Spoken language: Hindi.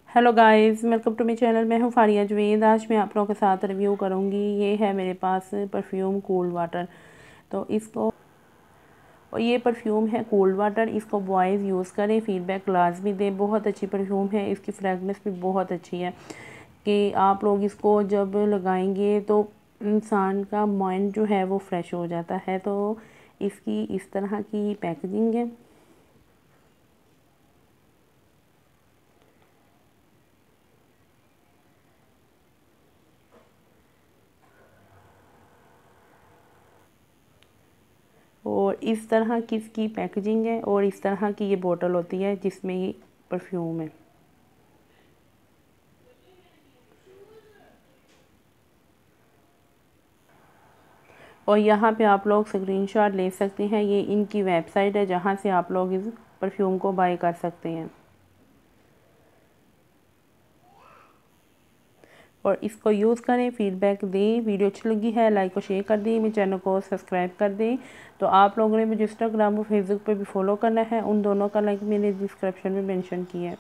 Hello guys, welcome to my channel. मैं हूँ फारिया जवेद। आज मैं आप लोगों के साथ रिव्यू करूँगी। ये है मेरे पास परफ्यूम कूल वाटर। तो इसको और ये परफ्यूम है कूल वाटर। इसको बॉयज़ यूज़ करें, फीडबैक लाजमी दें। बहुत अच्छी परफ्यूम है, इसकी फ्रेगनेंस भी बहुत अच्छी है कि आप लोग इसको जब लगाएंगे तो इंसान का माइंड जो है वो फ्रेश हो जाता है। तो इसकी इस तरह की पैकेजिंग है। और इस तरह की इसकी पैकेजिंग है और इस तरह की ये बोतल होती है जिसमें ये परफ्यूम है। और यहाँ पे आप लोग स्क्रीनशॉट ले सकते हैं। ये इनकी वेबसाइट है जहाँ से आप लोग इस परफ्यूम को बाय कर सकते हैं। और इसको यूज़ करें, फीडबैक दें। वीडियो अच्छी लगी है लाइक और शेयर कर दें, मेरे चैनल को सब्सक्राइब कर दें। तो आप लोगों ने मुझे इंस्टाग्राम और फेसबुक पे भी फॉलो करना है। उन दोनों का लिंक मैंने डिस्क्रिप्शन में मेंशन किया है।